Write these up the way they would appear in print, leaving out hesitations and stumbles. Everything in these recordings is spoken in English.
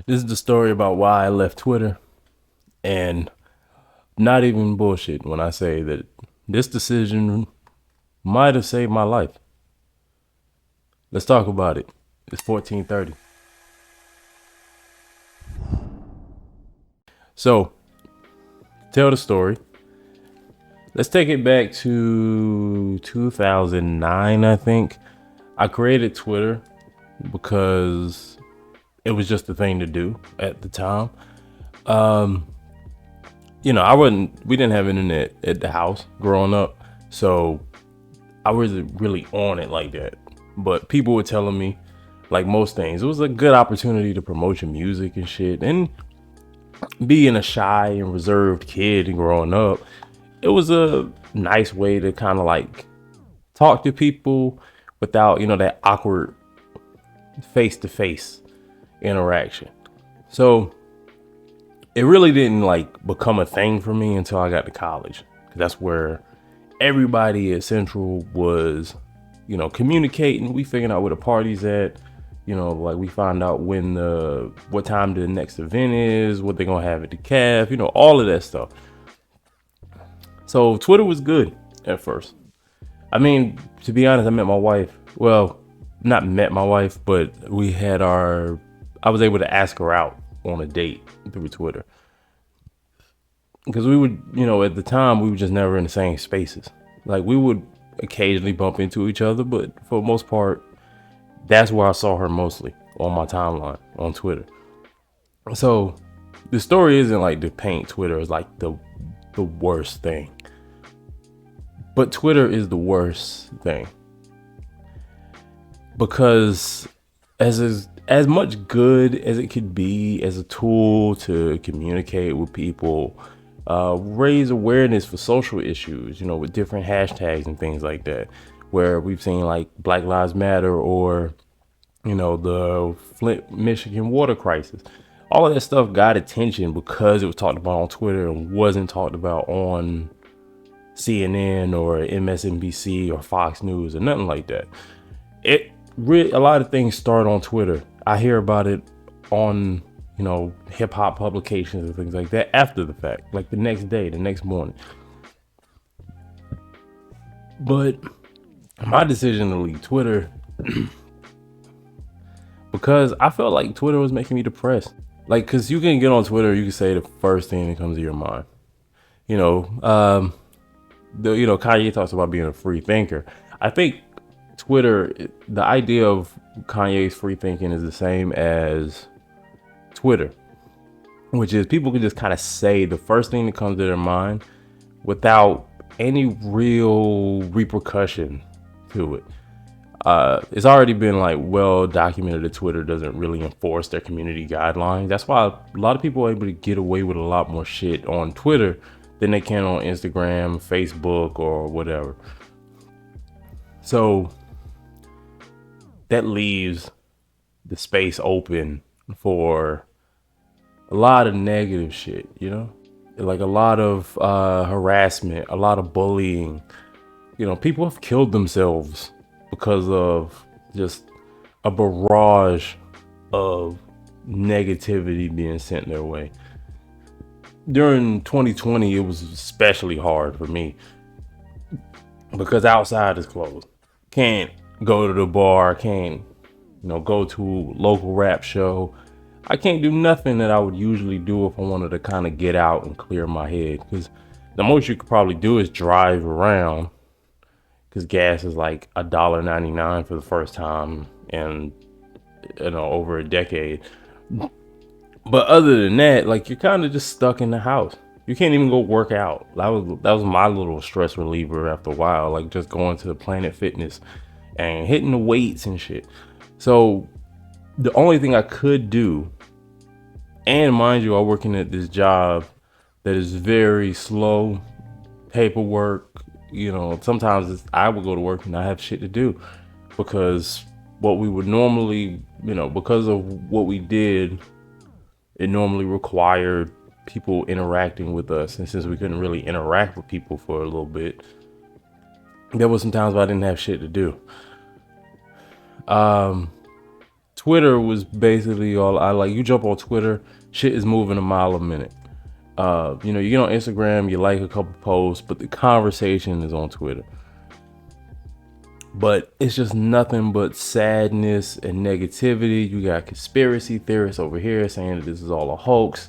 This is the story about why I left Twitter, and not even bullshit when I say that this decision might have saved my life. Let's talk about it. It's 14:30. So, tell the story. Let's take it back to 2009, I think. I created Twitter because it was just the thing to do at the time. Um, we didn't have internet at the house growing up, so I wasn't really on it like that. But people were telling me, like most things, it was a good opportunity to promote your music and shit. And being a shy and reserved kid and growing up, it was a nice way to kind of like talk to people without, that awkward face to face interaction. So it really didn't like become a thing for me until I got to college. That's where everybody at Central was, communicating. We figuring out where the party's at. Like we find out what time the next event is, what they're gonna have at the calf, all of that stuff. So Twitter was good at first. I mean, to be honest, I met my wife. Well, not met my wife, but I was able to ask her out on a date through Twitter. Because we would, at the time, we were just never in the same spaces. Like we would occasionally bump into each other, but for the most part, that's where I saw her mostly on my timeline on Twitter. So the story isn't like to paint Twitter as like the worst thing, but Twitter is the worst thing because as much good as it could be as a tool to communicate with people, raise awareness for social issues, with different hashtags and things like that, where we've seen like Black Lives Matter or, the Flint, Michigan water crisis. All of that stuff got attention because it was talked about on Twitter and wasn't talked about on CNN or MSNBC or Fox News or nothing like that. A lot of things start on Twitter. I hear about it on, hip hop publications and things like that after the fact, like the next day, the next morning. But my decision to leave Twitter because I felt like Twitter was making me depressed. Like, cause you can get on Twitter, you can say the first thing that comes to your mind. Kanye talks about being a free thinker. I think Twitter, the idea of Kanye's free thinking is the same as Twitter, which is people can just kind of say the first thing that comes to their mind without any real repercussion to it. It's already been like well documented that Twitter doesn't really enforce their community guidelines. That's why a lot of people are able to get away with a lot more shit on Twitter than they can on Instagram, Facebook, or whatever. So that leaves the space open for a lot of negative shit, like a lot of harassment, a lot of bullying. People have killed themselves because of just a barrage of negativity being sent their way. During 2020, it was especially hard for me because outside is closed. Can't go to the bar, can't, go to a local rap show. I can't do nothing that I would usually do if I wanted to kind of get out and clear my head, because the most you could probably do is drive around, because gas is like $1.99 for the first time in over a decade. But other than that, like, you're kind of just stuck in the house. You can't even go work out. That was my little stress reliever after a while, like just going to the Planet Fitness and hitting the weights and shit. So the only thing I could do, and mind you, I'm working at this job that is very slow, paperwork. Sometimes I would go to work and I have shit to do because what we would normally, because of what we did, it normally required people interacting with us. And since we couldn't really interact with people for a little bit, there was some times where I didn't have shit to do. Twitter was basically all I like. You jump on Twitter, shit is moving a mile a minute. You get on Instagram, you like a couple posts, but the conversation is on Twitter. But it's just nothing but sadness and negativity. You got conspiracy theorists over here saying that this is all a hoax,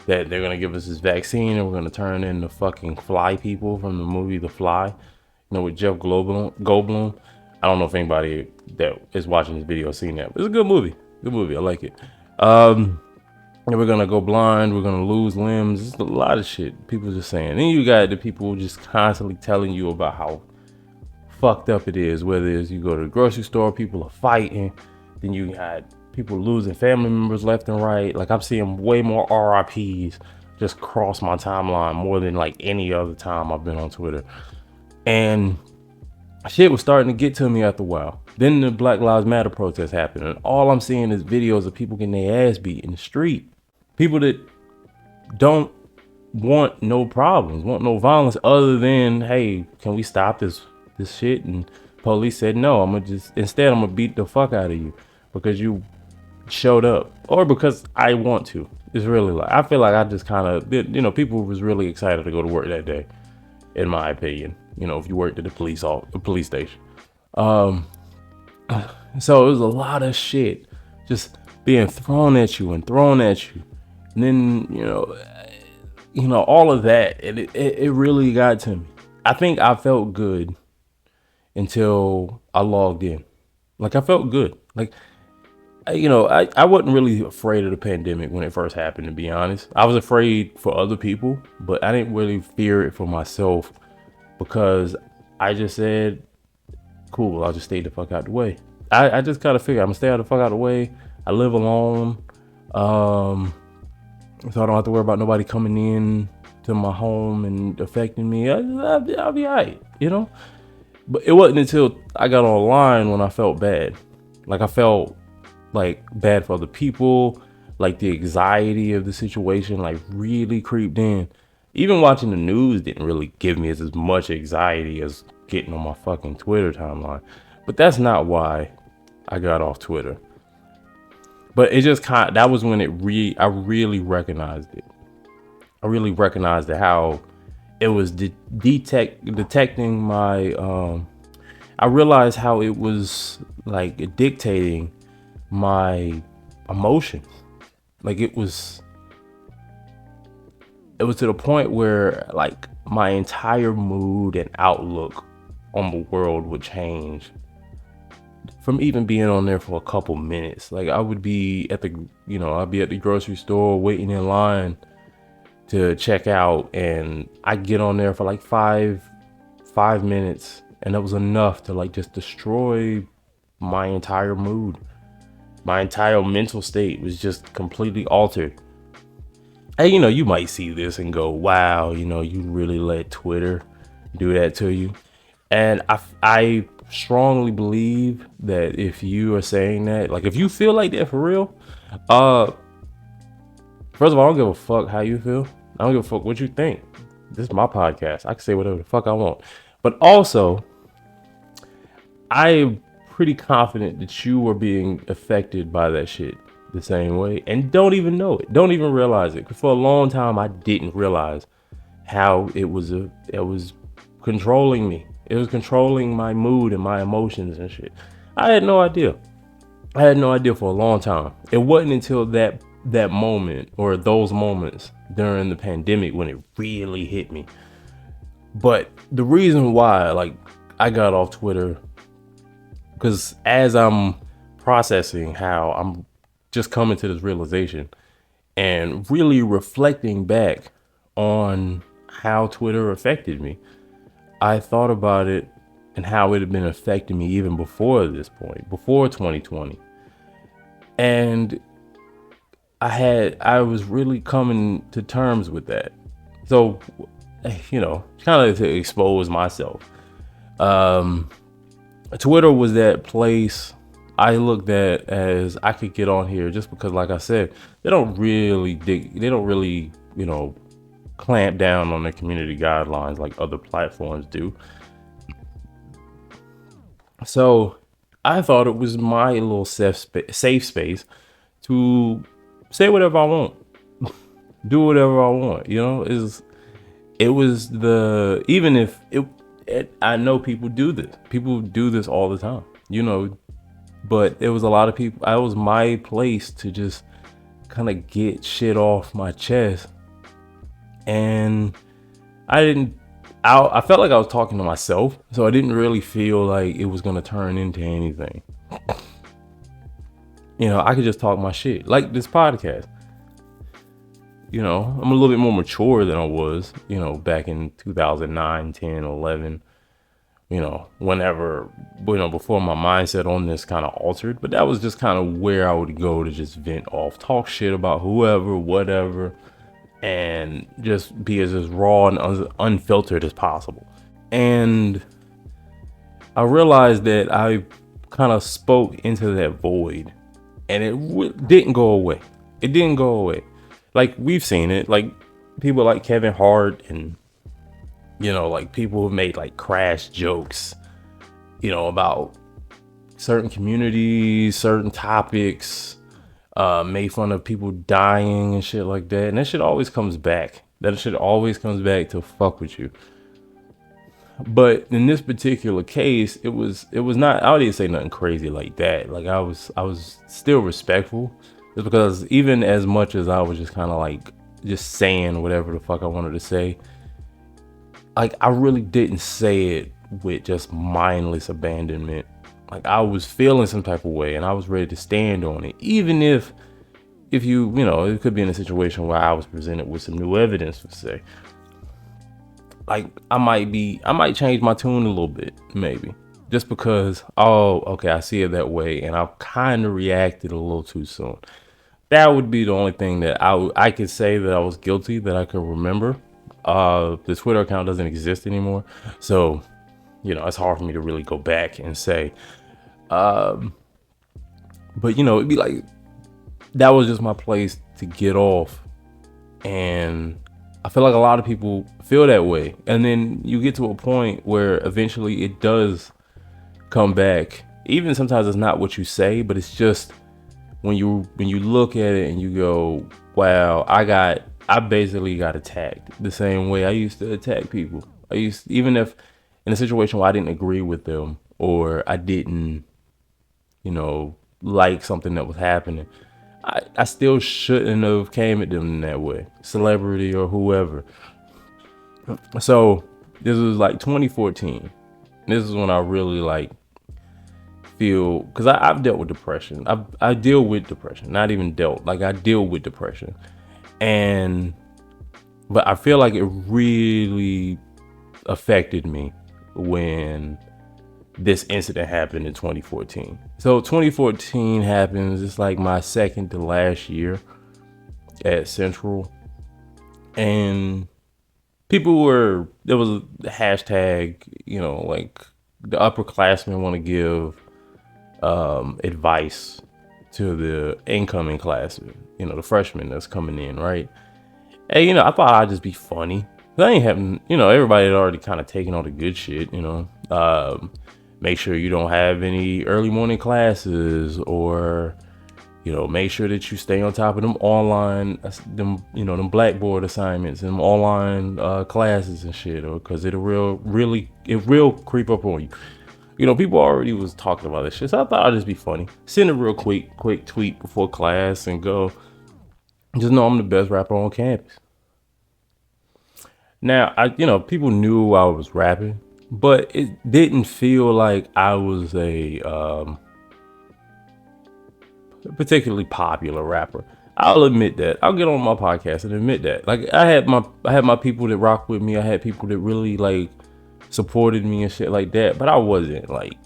that they're gonna give us this vaccine and we're gonna turn into fucking fly people from the movie The Fly, with Jeff Goldblum. I don't know if anybody that is watching this video has seen that, but it's a good movie. Good movie. I like it. And we're gonna go blind. We're gonna lose limbs. It's a lot of shit people just saying. Then you got the people just constantly telling you about how fucked up it is. Whether it's you go to the grocery store, people are fighting. Then you got people losing family members left and right. Like I'm seeing way more RIPs just cross my timeline more than like any other time I've been on Twitter. And shit was starting to get to me after a while. Then the Black Lives Matter protest happened, and all I'm seeing is videos of people getting their ass beat in the street. People that don't want no problems, want no violence, other than, hey, can we stop this shit? And police said no. I'm gonna beat the fuck out of you because you showed up, or because I want to. It's really like I feel like I just kind of, people was really excited to go to work that day, in my opinion. If you worked at the police station. So it was a lot of shit just being thrown at you. And then, all of that. And it really got to me. I think I felt good until I logged in. Like I felt good. Like, I wasn't really afraid of the pandemic when it first happened, to be honest. I was afraid for other people, but I didn't really fear it for myself. Because I just said, cool, I'll just stay the fuck out the way. I just kind of figured I'm gonna stay out the fuck out the way. I live alone. So I don't have to worry about nobody coming in to my home and affecting me. I'll be all right, But it wasn't until I got online when I felt bad. Like I felt like bad for other people. Like the anxiety of the situation like really creeped in. Even watching the news didn't really give me as much anxiety as getting on my fucking Twitter timeline. But that's not why I got off Twitter. But it just that was when I really recognized it. I really recognized how it was detecting my, I realized how it was like dictating my emotions. Like it was to the point where like my entire mood and outlook on the world would change from even being on there for a couple minutes. Like I would be at the grocery store waiting in line to check out, and I get on there for like five minutes, and that was enough to like just destroy my entire mood. My entire mental state was just completely altered. Hey, you might see this and go, wow, you really let Twitter do that to you. And I strongly believe that if you are saying that, like if you feel like that for real, first of all, I don't give a fuck how you feel. I don't give a fuck what you think. This is my podcast. I can say whatever the fuck I want. But also, I'm pretty confident that you are being affected by that shit the same way and don't even know it. Don't even realize it. 'Cause for a long time, I didn't realize how it was controlling me. It was controlling my mood and my emotions and shit. I had no idea. For a long time. It wasn't until that moment or those moments during the pandemic when it really hit me. But the reason why, like, I got off Twitter, because as I'm processing how I'm just coming to this realization and really reflecting back on how Twitter affected me, I thought about it and how it had been affecting me even before this point, before 2020. And I was really coming to terms with that. So, kind of to expose myself. Twitter was that place I looked at as I could get on here just because, like I said, they don't really, clamp down on their community guidelines like other platforms do. So I thought it was my little safe space to say whatever I want, do whatever I want. It was the even if I know people do this. People do this all the time. But it was a lot of people. It was my place to just kind of get shit off my chest, and I didn't. I felt like I was talking to myself, so I didn't really feel like it was gonna turn into anything. I could just talk my shit, like this podcast. I'm a little bit more mature than I was, back in 2009, 10, 11, whenever, before my mindset on this kind of altered. But that was just kind of where I would go to just vent off, talk shit about whoever, whatever, and just be as raw and unfiltered as possible. And I realized that I kind of spoke into that void, and it didn't go away. It didn't go away. Like, we've seen it, like people like Kevin Hart and like people who made like crash jokes about certain communities, certain topics, made fun of people dying and shit like that. And that shit always comes back. That shit always comes back to fuck with you. But in this particular case, it was not, I didn't say nothing crazy like that. Like, I was still respectful, just because even as much as I was just kind of like just saying whatever the fuck I wanted to say, like, I really didn't say it with just mindless abandonment. Like, I was feeling some type of way and I was ready to stand on it, even if it could be in a situation where I was presented with some new evidence to say. Like, I might change my tune a little bit, maybe, just because, oh, okay, I see it that way, and I've kind of reacted a little too soon. That would be the only thing that I could say that I was guilty, that I could remember. The Twitter account doesn't exist anymore, so it's hard for me to really go back and say. But it'd be like, that was just my place to get off, and I feel like a lot of people feel that way. And then you get to a point where eventually it does come back. Even sometimes it's not what you say, but it's just when you look at it and you go, wow, I basically got attacked the same way I used to attack people. Even if in a situation where I didn't agree with them, or I didn't, like something that was happening, I still shouldn't have came at them in that way, celebrity or whoever. So this was like 2014. This is when I really like feel, because I've dealt with depression. I deal with depression, not even dealt, like I deal with depression. But I feel like it really affected me when this incident happened in 2014. So 2014 happens, it's like my second to last year at Central. And there was a hashtag, like the upperclassmen want to give advice to the incoming classmen, the freshmen that's coming in, right? And, I thought I'd just be funny. I ain't having, everybody had already kind of taken all the good shit, make sure you don't have any early morning classes, or, make sure that you stay on top of them online, them Blackboard assignments and online classes and shit, or because it real creep up on you. People already was talking about this shit, so I thought I'd just be funny. Send a real quick tweet before class and go, just know I'm the best rapper on campus. Now, people knew I was rapping, but it didn't feel like I was a particularly popular rapper. I'll admit that. I'll get on my podcast and admit that. Like, I had my people that rock with me. I had people that really like supported me and shit like that. But I wasn't like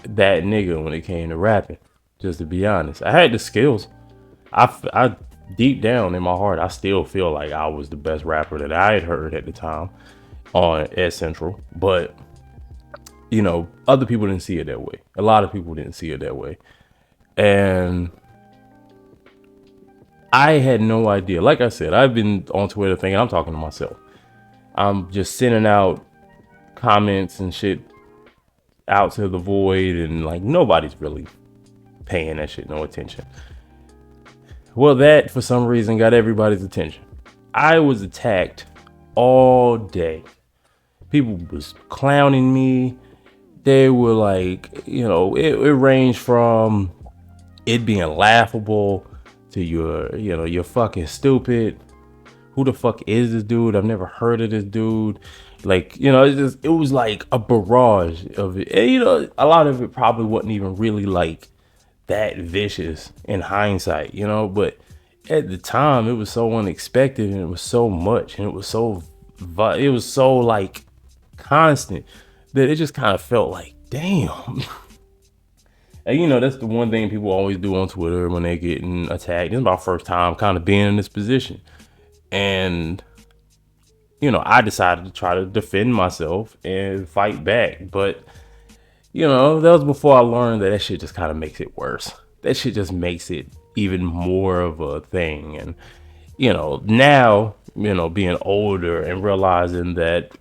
that nigga when it came to rapping. Just to be honest, I had the skills. I deep down in my heart, I still feel like I was the best rapper that I had heard at the time at Central. But other people didn't see it that way. A lot of people didn't see it that way. And I had no idea. Like I said, I've been on Twitter thinking I'm talking to myself. I'm just sending out comments and shit out to the void, and like nobody's really paying that shit no attention. Well, that for some reason got everybody's attention. I was attacked all day. People was clowning me. They were like, it ranged from it being laughable to you're fucking stupid. Who the fuck is this dude? I've never heard of this dude. Like, it was like a barrage of it. And, a lot of it probably wasn't even really like that vicious in hindsight, but at the time it was so unexpected, and it was so much, and it was so like constant, that it just kind of felt like, damn. And that's the one thing people always do on Twitter when they getting attacked. It's my first time kind of being in this position. And, I decided to try to defend myself and fight back. But, that was before I learned that shit just kind of makes it worse. That shit just makes it even more of a thing. And, now, being older and realizing that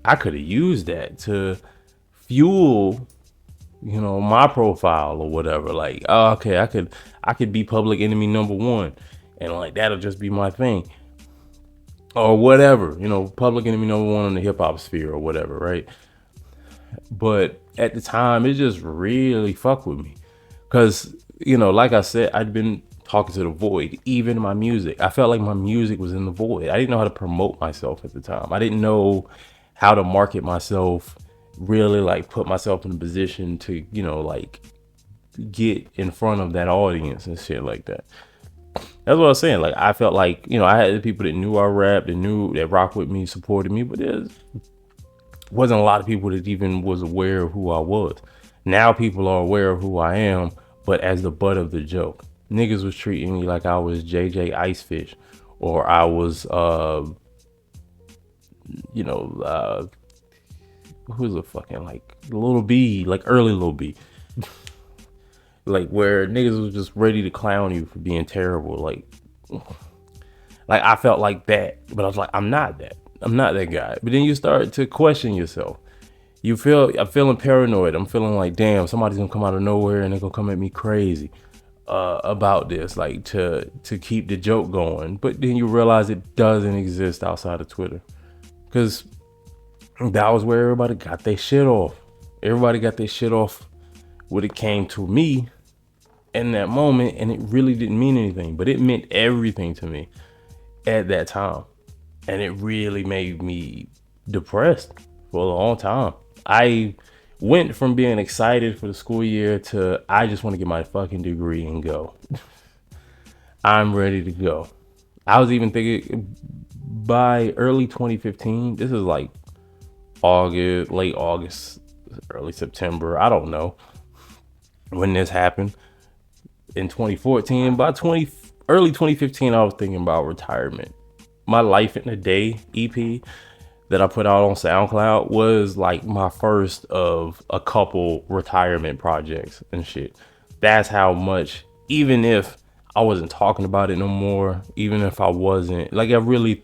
I could have used that to fuel my profile or whatever. Like, oh, okay, I could be public enemy number one, and like that'll just be my thing, or whatever. Public enemy number one in the hip hop sphere or whatever, right? But at the time, it just really fucked with me, because like I said, I'd been talking to the void. Even my music, I felt like my music was in the void. I didn't know how to promote myself at the time. I didn't know how to market myself, really like put myself in a position to like get in front of that audience and shit like that. That's what I was saying. Like, I felt like, I had the people that knew I rapped, that rock with me, supported me, but there wasn't a lot of people that even was aware of who I was. Now people are aware of who I am, but as the butt of the joke. Niggas was treating me like I was JJ Icefish, or I was who's a fucking like Little B, like early Little B. Like, where niggas was just ready to clown you for being terrible. Like I felt like that, but I was like, I'm not that guy. But then you start to question yourself. I'm feeling paranoid. I'm feeling like, damn, somebody's gonna come out of nowhere and they're gonna come at me crazy about this, like to keep the joke going. But then you realize it doesn't exist outside of Twitter, because that was where everybody got their shit off. Everybody got their shit off when it came to me in that moment, and it really didn't mean anything, but it meant everything to me at that time. And it really made me depressed for a long time. I went from being excited for the school year to, I just want to get my fucking degree and go. I'm ready to go. I was even thinking by early 2015, this is like August, late August, early September, I don't know when this happened. In 2014, by early 2015, I was thinking about retirement. My Life in a Day EP that I put out on SoundCloud was like my first of a couple retirement projects and shit. That's how much, even if I wasn't talking about it no more, even if I wasn't, like, I really,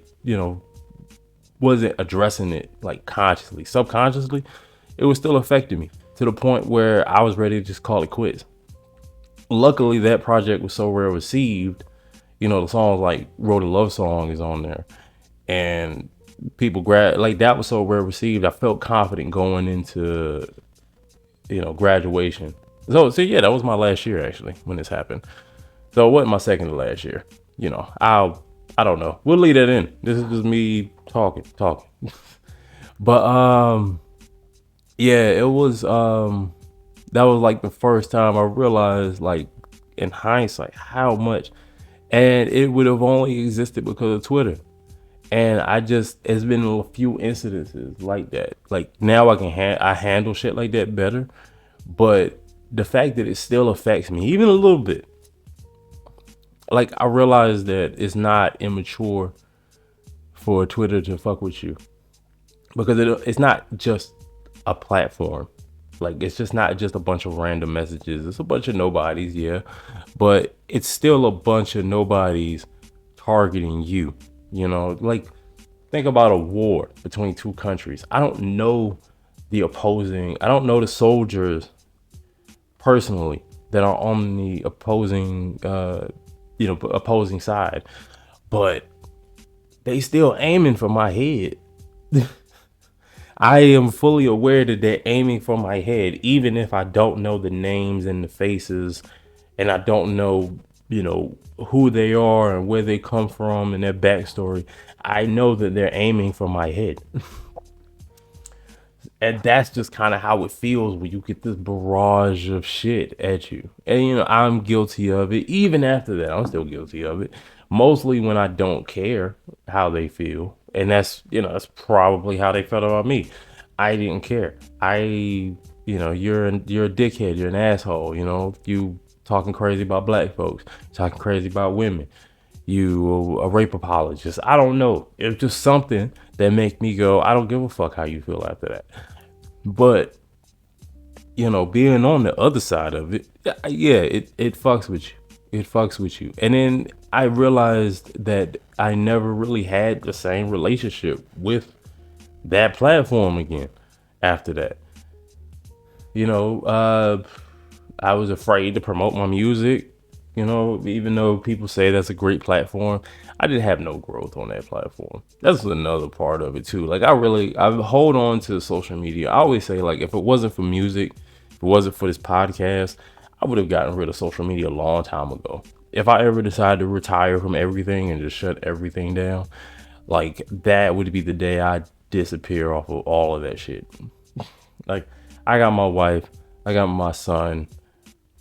wasn't addressing it like consciously, subconsciously, it was still affecting me to the point where I was ready to just call it quits. Luckily, that project was so well received. The songs like Wrote a Love Song is on there, and people that was so well received. I felt confident going into, graduation. So yeah, that was my last year actually when this happened. So it wasn't my second to last year. I don't know. We'll leave that in. This is just me talking. But yeah, it was that was like the first time I realized, like, in hindsight, how much, and it would have only existed because of Twitter. And it's been a few incidences like that. Like, now I handle shit like that better, but the fact that it still affects me even a little bit, like, I realize that it's not immature for Twitter to fuck with you, because it's not just a platform. Like, it's just not just a bunch of random messages. It's a bunch of nobodies, yeah, but it's still a bunch of nobodies targeting you. Like, think about a war between two countries. I don't know the opposing. I don't know the soldiers personally that are on the opposing, opposing side, but they still aiming for my head. I am fully aware that they're aiming for my head, even if I don't know the names and the faces, and I don't know, who they are and where they come from and their backstory. I know that they're aiming for my head. And that's just kind of how it feels when you get this barrage of shit at you. And I'm guilty of it. Even after that, I'm still guilty of it. Mostly when I don't care how they feel. And that's probably how they felt about me. I didn't care. You're a dickhead, you're an asshole, you talking crazy about black folks, talking crazy about women, you a rape apologist. I don't know. It's just something that make me go, I don't give a fuck how you feel after that. But being on the other side of it, yeah, it fucks with you. It fucks with you. And then I realized that I never really had the same relationship with that platform again after that. I was afraid to promote my music, even though people say that's a great platform. I didn't have no growth on that platform. That's another part of it too. Like I hold on to social media. I always say, like, if it wasn't for music, if it wasn't for this podcast, I would have gotten rid of social media a long time ago. If I ever decided to retire from everything and just shut everything down, like, that would be the day I disappear off of all of that shit. Like, I got my wife, I got my son.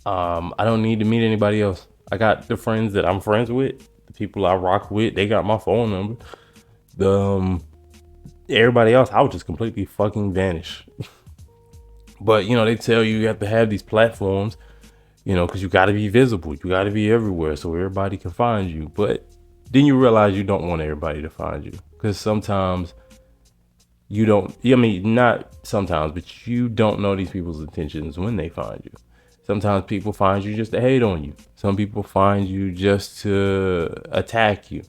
I don't need to meet anybody else. I got the friends that I'm friends with, the people I rock with. They got my phone number. Everybody else, I would just completely fucking vanish. But they tell you have to have these platforms, because you got to be visible. You got to be everywhere so everybody can find you. But then you realize you don't want everybody to find you, because sometimes you don't. I mean, not sometimes, but you don't know these people's intentions when they find you. Sometimes people find you just to hate on you. Some people find you just to attack you.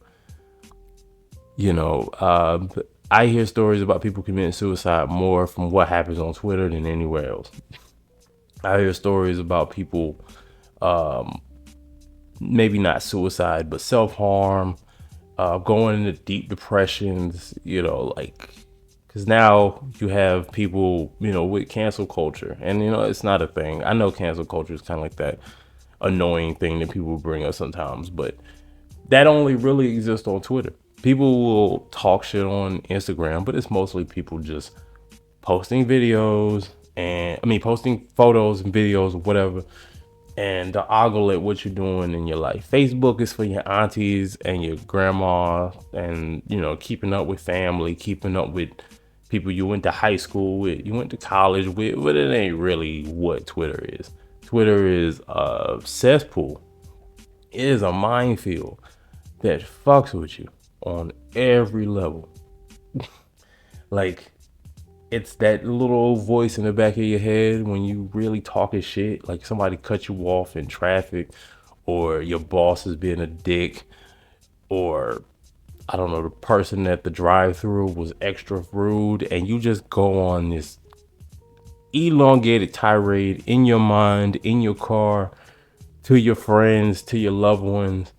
I hear stories about people committing suicide more from what happens on Twitter than anywhere else. I hear stories about people, maybe not suicide, but self-harm, going into deep depressions, because now you have people, with cancel culture, and it's not a thing. I know cancel culture is kind of like that annoying thing that people bring up sometimes, but that only really exists on Twitter. People will talk shit on Instagram, but it's mostly people just posting videos posting photos and videos or whatever, and to ogle at what you're doing in your life. Facebook is for your aunties and your grandma, and keeping up with family, keeping up with people you went to high school with, you went to college with, but it ain't really what Twitter is. Twitter is a cesspool. It is a minefield that fucks with you on every level. Like, it's that little voice in the back of your head when you really talking shit, like somebody cut you off in traffic, or your boss is being a dick, or I don't know, the person at the drive-thru was extra rude, and you just go on this elongated tirade in your mind, in your car, to your friends, to your loved ones,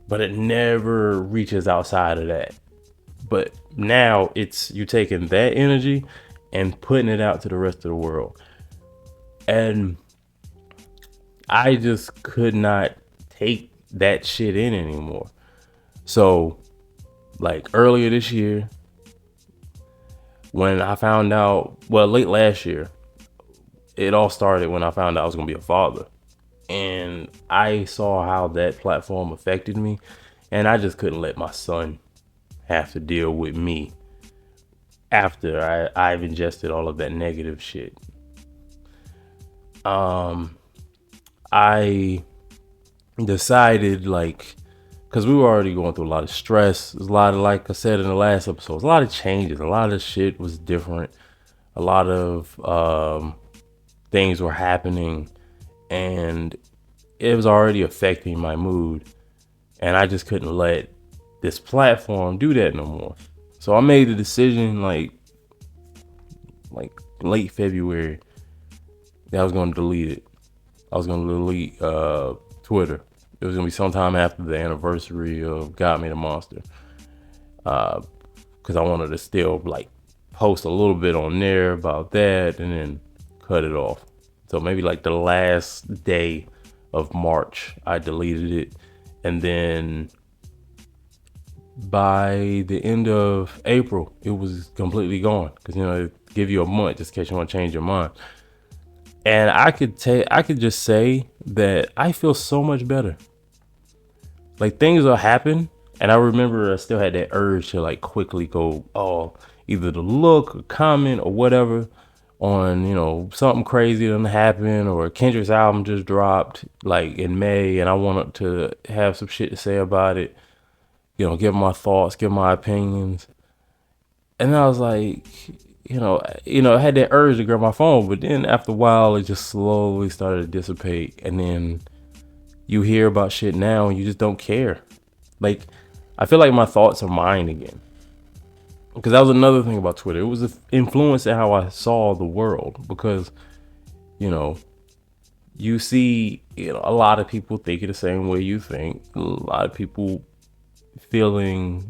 but it never reaches outside of that. But now it's you taking that energy and putting it out to the rest of the world. And I just could not take that shit in anymore. So, like, earlier this year, when I found out, well, late last year, it all started when I found out I was going to be a father. And I saw how that platform affected me. And I just couldn't let my son have to deal with me after I've ingested all of that negative shit. I decided, like, because we were already going through a lot of stress. There's a lot of, like I said in the last episode, a lot of changes. A lot of shit was different. A lot of things were happening, and it was already affecting my mood. And I just couldn't let this platform do that no more. So I made the decision, like, like late February, that I was going to delete it. I was going to delete Twitter. It was going to be sometime after the anniversary of God Made a Monster. Because I wanted to still like post a little bit on there about that and then cut it off. So maybe like the last day of March, I deleted it. And then by the end of April, it was completely gone. Because, you know, it give you a month just in case you want to change your mind. And I could just say that I feel so much better. Like things will happen. And I remember I still had that urge to like quickly go, either to look or comment or whatever on, you know, something crazy done happen, or Kendrick's album just dropped like in May and I wanted to have some shit to say about it, you know, give my thoughts, give my opinions. And I was like, I had that urge to grab my phone, but then after a while it just slowly started to dissipate. And then you hear about shit now and you just don't care. Like, I feel like my thoughts are mine again. Because that was another thing about Twitter. It was influencing how I saw the world. Because, you know, you see, a lot of people thinking the same way you think. A lot of people feeling,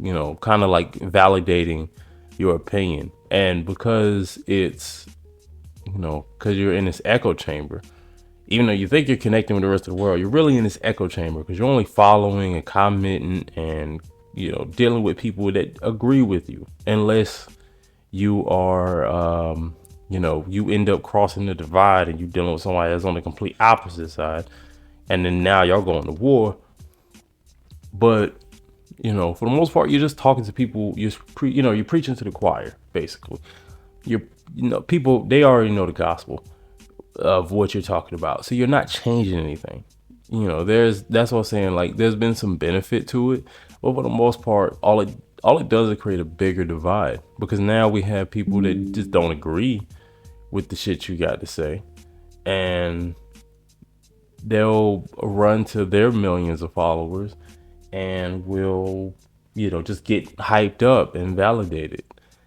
kind of like validating your opinion. And because it's, because you're in this echo chamber, even though you think you're connecting with the rest of the world, you're really in this echo chamber because you're only following and commenting and, dealing with people that agree with you, unless you are, you end up crossing the divide and you dealing with somebody that's on the complete opposite side. And then now y'all going to war. But, for the most part, you're just talking to people. You're preaching to the choir, basically. People, they already know the gospel of what you're talking about. So you're not changing anything. That's what I'm saying. Like, there's been some benefit to it, but for the most part, all it does is create a bigger divide, because now we have people that just don't agree with the shit you got to say, and they'll run to their millions of followers and will, just get hyped up and validated.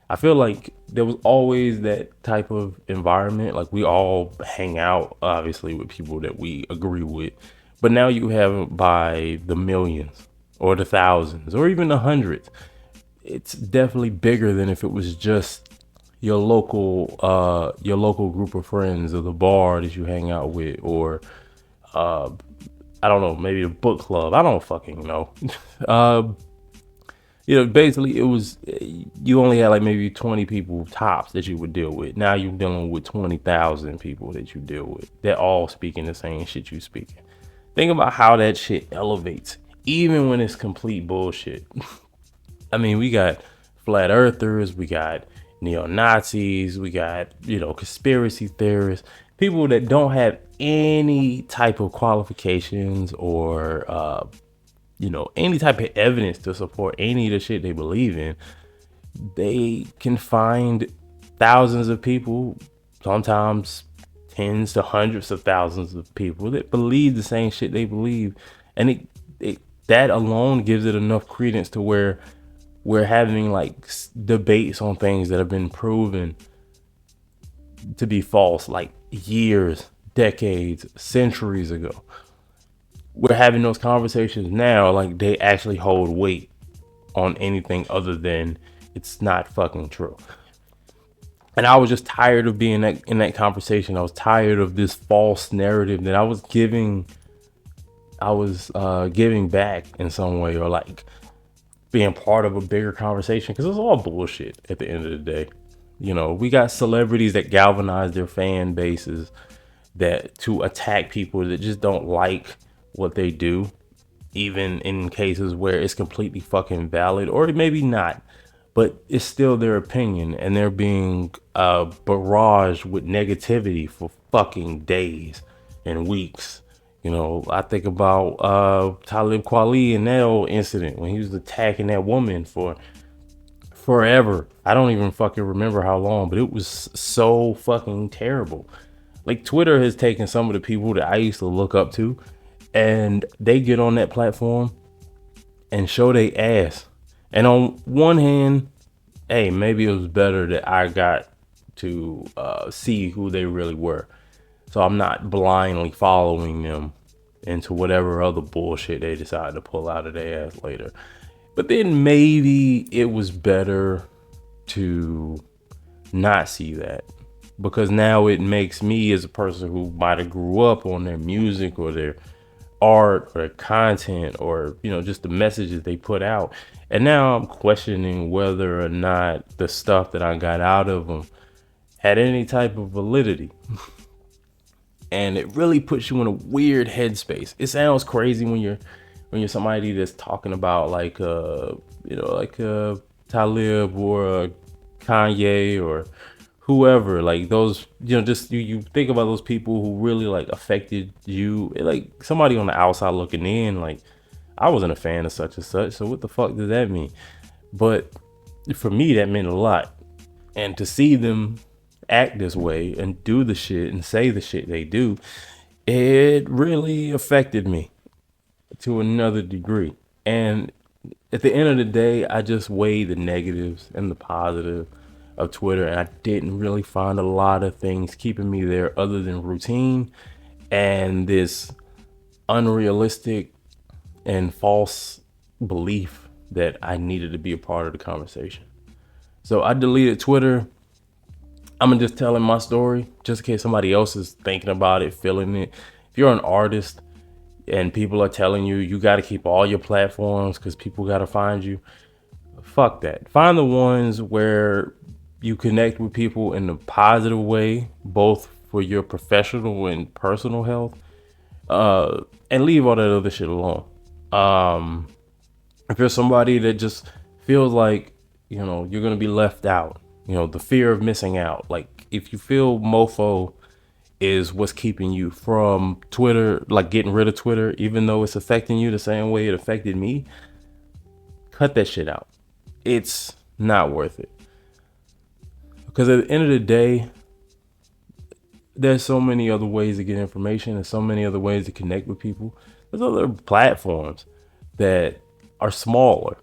I feel like there was always that type of environment. Like, we all hang out, obviously, with people that we agree with. But now you have it by the millions or the thousands or even the hundreds. It's definitely bigger than if it was just your local group of friends, or the bar that you hang out with, or I don't know, maybe a book club. I don't fucking know. Basically it was, you only had like maybe 20 people tops that you would deal with. Now you're dealing with 20,000 people that you deal with. They're all speaking the same shit you speaking. Think about how that shit elevates, even when it's complete bullshit. I mean, we got flat earthers, we got neo-Nazis, we got, conspiracy theorists, people that don't have any type of qualifications or, any type of evidence to support any of the shit they believe in. They can find thousands of people, sometimes tens to hundreds of thousands of people that believe the same shit they believe. And that alone gives it enough credence to where we're having like debates on things that have been proven to be false, like years, decades, centuries ago. We're having those conversations now like they actually hold weight on anything other than it's not fucking true. And I was just tired of being in that conversation. I was tired of this false narrative that I was giving back in some way, or like being part of a bigger conversation, because it's all bullshit at the end of the day. We got celebrities that galvanize their fan bases that to attack people that just don't like what they do, even in cases where it's completely fucking valid, or maybe not, but it's still their opinion, and they're being barraged with negativity for fucking days and weeks. I think about Talib Kweli and that old incident when he was attacking that woman for forever. I don't even fucking remember how long, but it was so fucking terrible. Like, Twitter has taken some of the people that I used to look up to, and they get on that platform and show they ass. And on one hand, hey, maybe it was better that I got to see who they really were. So I'm not blindly following them into whatever other bullshit they decide to pull out of their ass later. But then maybe it was better to not see that, because now it makes me, as a person who might have grew up on their music or their art or their content, or just the messages they put out, and now I'm questioning whether or not the stuff that I got out of them had any type of validity. And it really puts you in a weird headspace. It sounds crazy when you're somebody that's talking about like Talib or Kanye or whoever, like those, just you think about those people who really like affected you, like somebody on the outside looking in, like I wasn't a fan of such and such, so what the fuck does that mean? But for me, that meant a lot. And to see them act this way and do the shit and say the shit they do, it really affected me to another degree. And at the end of the day, I just weighed the negatives and the positive of Twitter, and I didn't really find a lot of things keeping me there other than routine and this unrealistic and false belief that I needed to be a part of the conversation. So I deleted Twitter. I'm just telling my story just in case somebody else is thinking about it, feeling it. If you're an artist and people are telling you you got to keep all your platforms because people got to find you, fuck that. Find the ones where you connect with people in a positive way, both for your professional and personal health, and leave all that other shit alone. If you're somebody that just feels like, you're going to be left out, the fear of missing out, like if you feel mofo is what's keeping you from Twitter, like getting rid of Twitter, even though it's affecting you the same way it affected me, cut that shit out. It's not worth it. Because at the end of the day, there's so many other ways to get information and so many other ways to connect with people. There's other platforms that are smaller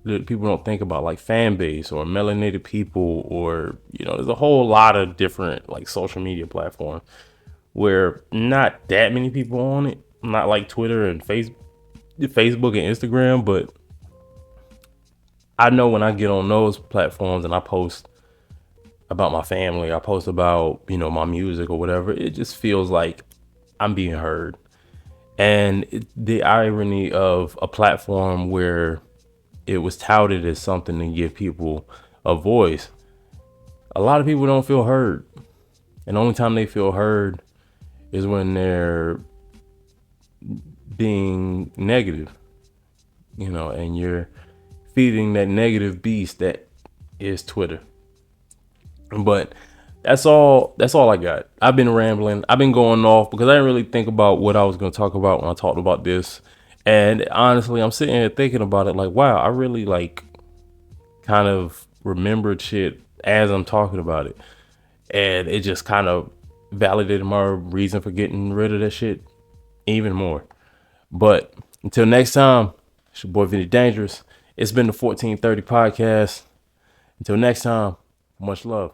that people don't think about, like fan base or melanated people, or there's a whole lot of different like social media platforms where not that many people on it, not like Twitter and Facebook and Instagram. But I know when I get on those platforms and I post about my family, I post about my music or whatever, it just feels like I'm being heard. And the irony of a platform where it was touted as something to give people a voice, a lot of people don't feel heard. And the only time they feel heard is when they're being negative, and you're feeding that negative beast that is Twitter. But that's all I got. I've been rambling. I've been going off because I didn't really think about what I was going to talk about when I talked about this. And honestly, I'm sitting here thinking about it like, wow, I really like kind of remembered shit as I'm talking about it. And it just kind of validated my reason for getting rid of that shit even more. But until next time, it's your boy Vinnie-Dangerous. It's been the 1430 podcast. Until next time, much love.